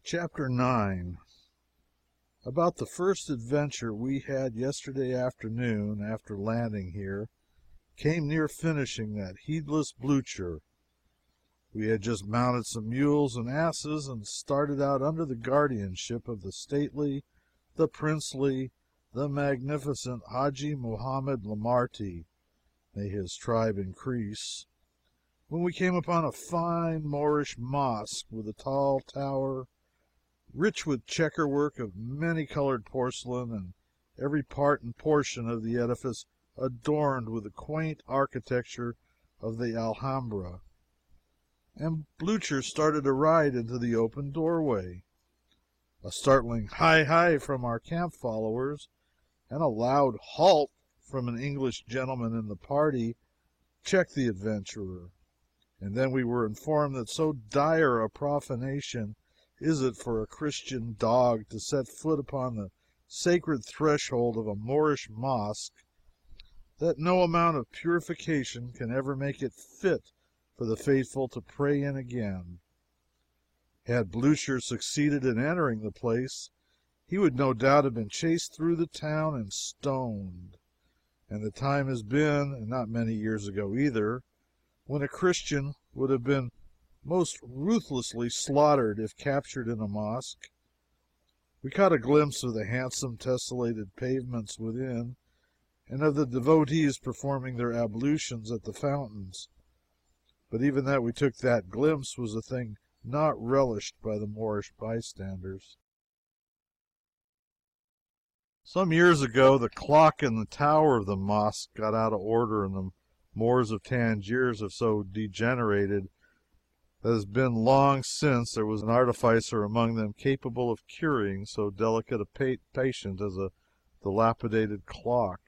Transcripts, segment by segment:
Chapter 9. About the first adventure we had yesterday afternoon after landing here. Came near finishing that heedless Blucher. We had just mounted some mules and asses and started out under the guardianship of the stately, the princely, the magnificent Haji Mohammed Lamarty, may his tribe increase, when we came upon a fine Moorish mosque with a tall tower, rich with checkerwork of many-colored porcelain, and every part and portion of the edifice adorned with the quaint architecture of the Alhambra. And Blucher started a ride into the open doorway. A startling hi from our camp followers, and a loud halt from an English gentleman in the party, checked the adventurer, and then we were informed that so dire a profanation is it for a Christian dog to set foot upon the sacred threshold of a Moorish mosque that no amount of purification can ever make it fit for the faithful to pray in again. Had Blucher succeeded in entering the place, he would no doubt have been chased through the town and stoned. And the time has been, and not many years ago either, when a Christian would have been most ruthlessly slaughtered if captured in a mosque. We caught a glimpse of the handsome tessellated pavements within, and of the devotees performing their ablutions at the fountains. But even that we took that glimpse was a thing not relished by the Moorish bystanders. Some years ago, the clock in the tower of the mosque got out of order, and the Moors of Tangier have so degenerated that it has been long since there was an artificer among them capable of curing so delicate a patient as a dilapidated clock.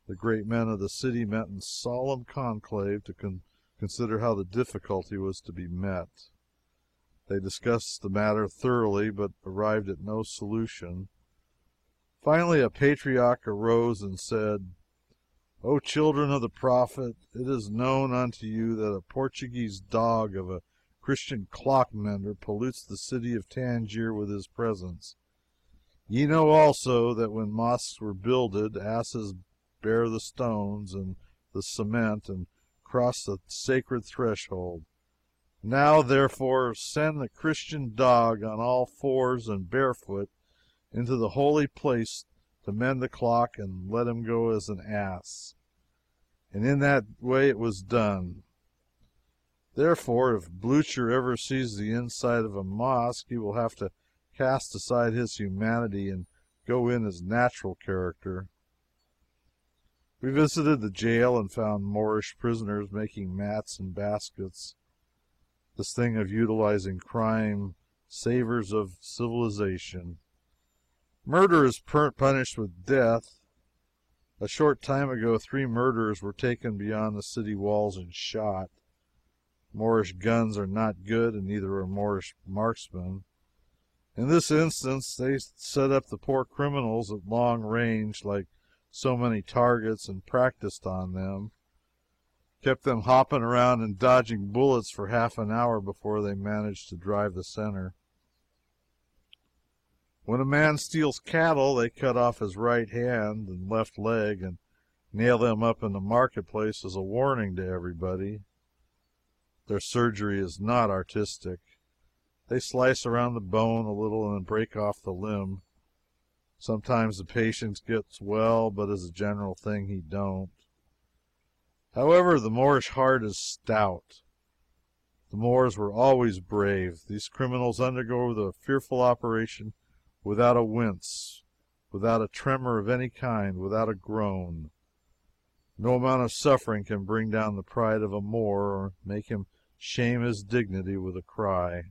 The great men of the city met in solemn conclave to consider how the difficulty was to be met. They discussed the matter thoroughly, but arrived at no solution. Finally, a patriarch arose and said, "O children of the Prophet, it is known unto you that a Portuguese dog of a Christian clock mender pollutes the city of Tangier with his presence. Ye know also that when mosques were builded, asses bear the stones and the cement and cross the sacred threshold. Now, therefore, send the Christian dog on all fours and barefoot into the holy place to mend the clock, and let him go as an ass." And in that way it was done. Therefore, if Blucher ever sees the inside of a mosque, he will have to cast aside his humanity and go in his natural character. We visited the jail and found Moorish prisoners making mats and baskets. This thing of utilizing crime savors of civilization. Murder is punished with death. A short time ago, 3 murderers were taken beyond the city walls and shot. Moorish guns are not good, and neither are Moorish marksmen. In this instance, they set up the poor criminals at long range like so many targets and practiced on them. Kept them hopping around and dodging bullets for half an hour before they managed to drive the center. When a man steals cattle, they cut off his right hand and left leg and nail them up in the marketplace as a warning to everybody. Their surgery is not artistic. They slice around the bone a little and then break off the limb. Sometimes the patient gets well, but as a general thing, he don't. However, the Moorish heart is stout. The Moors were always brave. These criminals undergo the fearful operation without a wince, without a tremor of any kind, without a groan. No amount of suffering can bring down the pride of a Moor or make him shame his dignity with a cry.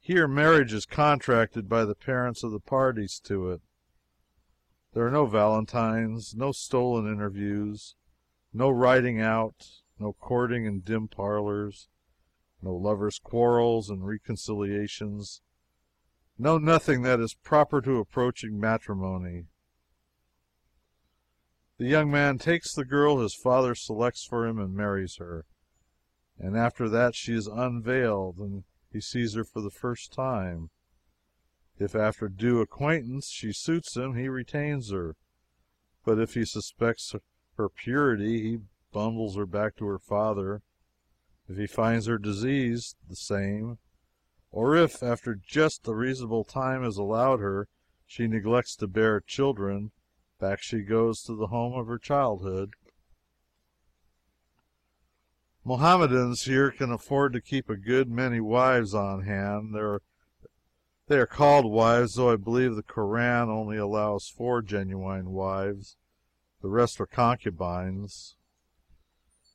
Here, marriage is contracted by the parents of the parties to it. There are no valentines, no stolen interviews, no riding out, no courting in dim parlors, no lovers' quarrels and reconciliations, no nothing that is proper to approaching matrimony. The young man takes the girl his father selects for him and marries her, and after that she is unveiled, and he sees her for the first time. If after due acquaintance she suits him, he retains her. But if he suspects her purity, he bundles her back to her father. If he finds her diseased, the same. Or if, after just a reasonable time is allowed her, she neglects to bear children, back she goes to the home of her childhood. Mohammedans here can afford to keep a good many wives on hand. They are called wives, though I believe the Koran only allows 4 genuine wives. The rest are concubines.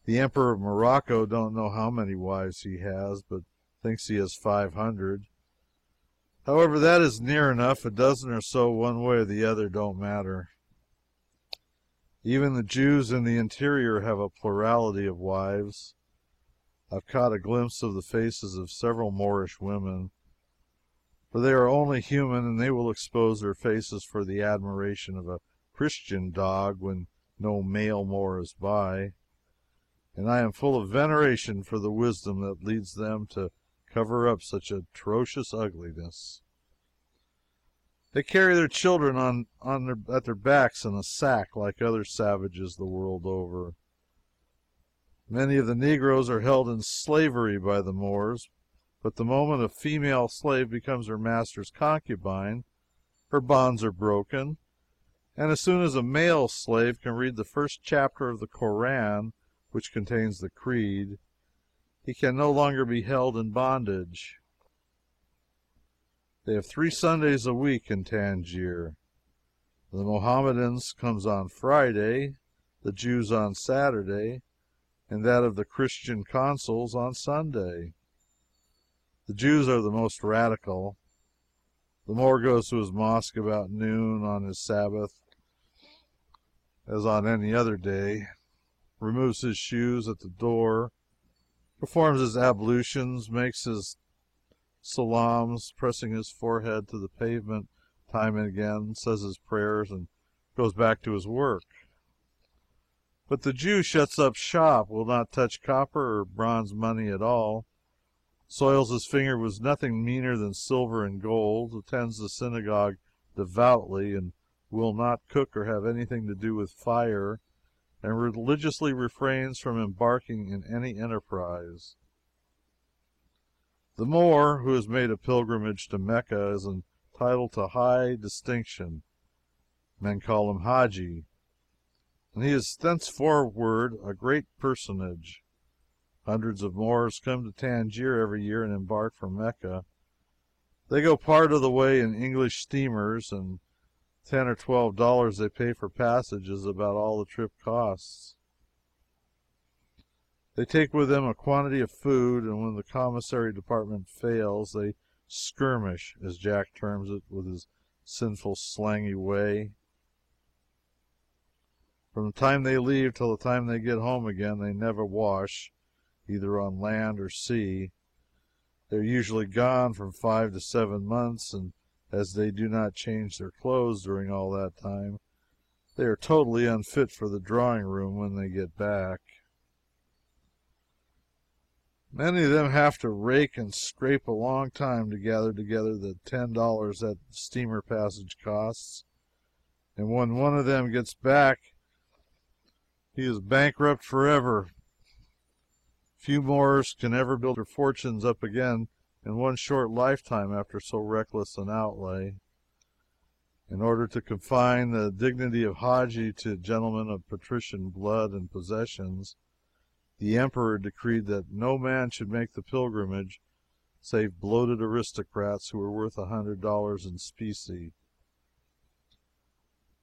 The Emperor of Morocco don't know how many wives he has, but thinks he has 500. However, that is near enough. A dozen or so, one way or the other, don't matter. Even the Jews in the interior have a plurality of wives. I've caught a glimpse of the faces of several Moorish women, for they are only human, and they will expose their faces for the admiration of a Christian dog when no male Moor is by, and I am full of veneration for the wisdom that leads them to cover up such atrocious ugliness. They carry their children at their backs in a sack like other savages the world over. Many of the negroes are held in slavery by the Moors, but the moment a female slave becomes her master's concubine, her bonds are broken, and as soon as a male slave can read the first chapter of the Koran, which contains the creed, he can no longer be held in bondage. They have 3 Sundays a week in Tangier. The Mohammedans comes on Friday, the Jews on Saturday, and that of the Christian consuls on Sunday. The Jews are the most radical. The Moor goes to his mosque about noon on his Sabbath, as on any other day, removes his shoes at the door, performs his ablutions, makes his salams, pressing his forehead to the pavement time and again, says his prayers, and goes back to his work. But the Jew shuts up shop, will not touch copper or bronze money at all, soils his finger with nothing meaner than silver and gold, attends the synagogue devoutly, and will not cook or have anything to do with fire, and religiously refrains from embarking in any enterprise. The Moor who has made a pilgrimage to Mecca is entitled to high distinction. Men call him Haji, and he is thenceforward a great personage. Hundreds of Moors come to Tangier every year and embark for Mecca. They go part of the way in English steamers, and $10 or $12 they pay for passage is about all the trip costs. They take with them a quantity of food, and when the commissary department fails, they skirmish, as Jack terms it, with his sinful, slangy way. From the time they leave till the time they get home again, they never wash, either on land or sea. They are usually gone from 5 to 7 months, and as they do not change their clothes during all that time, they are totally unfit for the drawing room when they get back. Many of them have to rake and scrape a long time to gather together the $10 that steamer passage costs, and when one of them gets back, he is bankrupt forever. Few Moors can ever build their fortunes up again in one short lifetime after so reckless an outlay. In order to confine the dignity of Haji to gentlemen of patrician blood and possessions, the Emperor decreed that no man should make the pilgrimage save bloated aristocrats who were worth $100 in specie.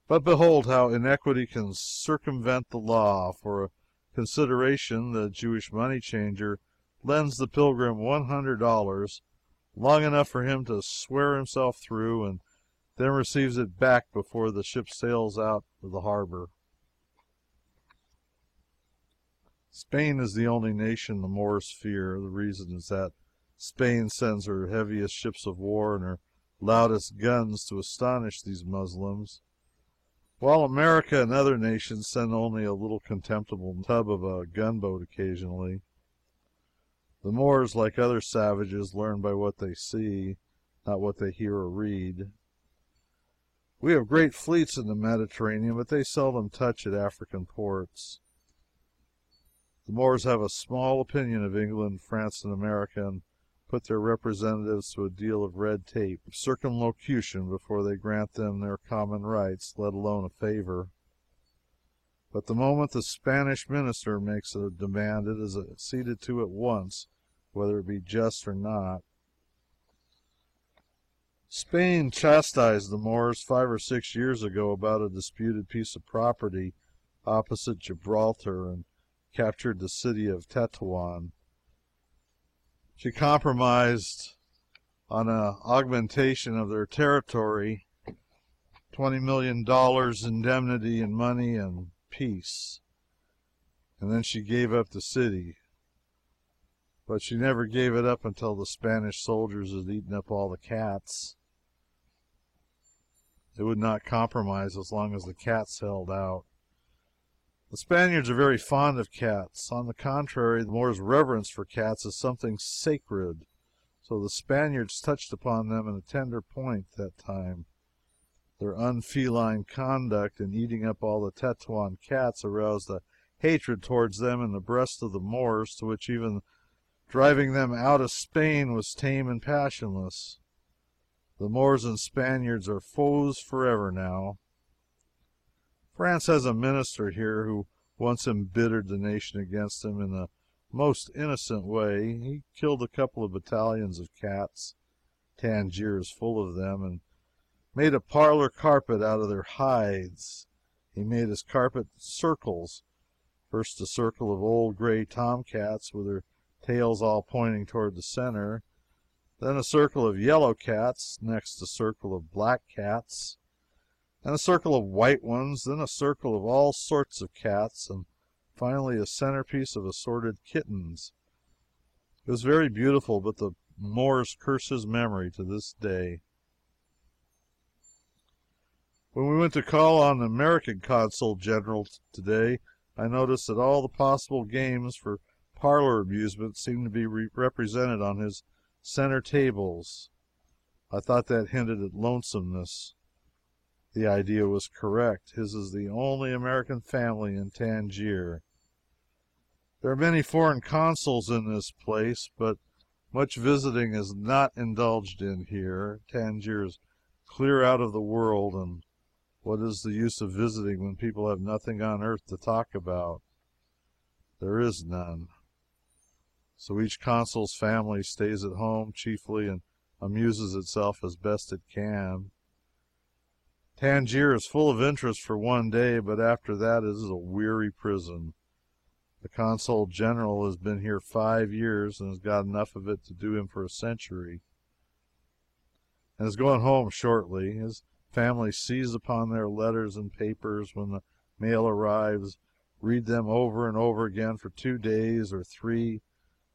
But behold how iniquity can circumvent the law. For a consideration, the Jewish money changer lends the pilgrim $100, long enough for him to swear himself through, and then receives it back before the ship sails out of the harbor. Spain is the only nation the Moors fear. The reason is that Spain sends her heaviest ships of war and her loudest guns to astonish these Muslims, while America and other nations send only a little contemptible tub of a gunboat occasionally. The Moors, like other savages, learn by what they see, not what they hear or read. We have great fleets in the Mediterranean, but they seldom touch at African ports. The Moors have a small opinion of England, France, and America, and put their representatives to a deal of red tape, circumlocution, before they grant them their common rights, let alone a favor. But the moment the Spanish minister makes a demand, it is acceded to at once, whether it be just or not. Spain chastised the Moors 5 or 6 years ago about a disputed piece of property opposite Gibraltar and captured the city of Tetuan. She compromised on an augmentation of their territory, $20 million indemnity in money and peace, and then she gave up the city. But she never gave it up until the Spanish soldiers had eaten up all the cats. They would not compromise as long as the cats held out. The Spaniards are very fond of cats. On the contrary, the Moors' reverence for cats is something sacred. So the Spaniards touched upon them in a tender point that time. Their unfeline conduct in eating up all the Tetuan cats aroused a hatred towards them in the breast of the Moors, to which even driving them out of Spain was tame and passionless. The Moors and Spaniards are foes forever now. France has a minister here who once embittered the nation against him in the most innocent way. He killed a couple of battalions of cats, Tangier is full of them, and made a parlor carpet out of their hides. He made his carpet circles, first a circle of old gray tomcats with their tails all pointing toward the center, then a circle of yellow cats, next a circle of black cats, and a circle of white ones, then a circle of all sorts of cats, and finally a centerpiece of assorted kittens. It was very beautiful, but the Moors curse his memory to this day. When we went to call on the American Consul-General today, I noticed that all the possible games for parlor amusement seemed to be represented on his center tables. I thought that hinted at lonesomeness. The idea was correct. His is the only American family in Tangier. There are many foreign consuls in this place, but much visiting is not indulged in here. Tangier is clear out of the world, and what is the use of visiting when people have nothing on earth to talk about? There is none. So each consul's family stays at home chiefly and amuses itself as best it can. Tangier is full of interest for one day, but after that it is a weary prison. The Consul-General has been here 5 years and has got enough of it to do him for a century, and is going home shortly. His family seize upon their letters and papers when the mail arrives, read them over and over again for 2 days or 3,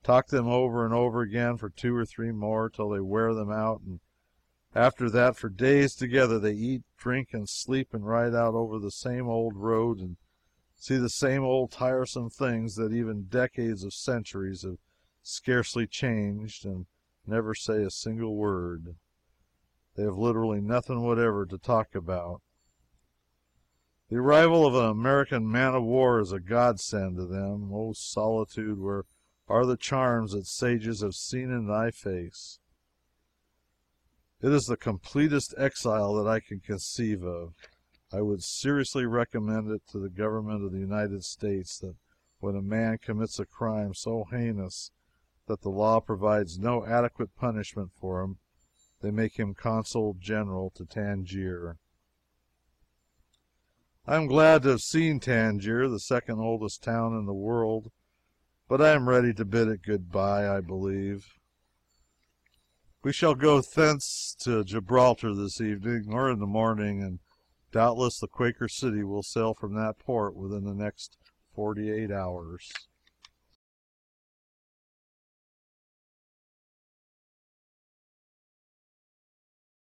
talk them over and over again for 2 or 3 more till they wear them out, and after that for days together they eat, drink, and sleep and ride out over the same old road and see the same old tiresome things that even decades of centuries have scarcely changed, and never say a single word. They have literally nothing whatever to talk about. The arrival of an American man of war is a godsend to them. O solitude, where are the charms that sages have seen in thy face? It is the completest exile that I can conceive of. I would seriously recommend it to the government of the United States that when a man commits a crime so heinous that the law provides no adequate punishment for him, they make him Consul-General to Tangier. I am glad to have seen Tangier, the second oldest town in the world, but I am ready to bid it good-bye, I believe. We shall go thence to Gibraltar this evening or in the morning, and doubtless the Quaker City will sail from that port within the next 48 hours.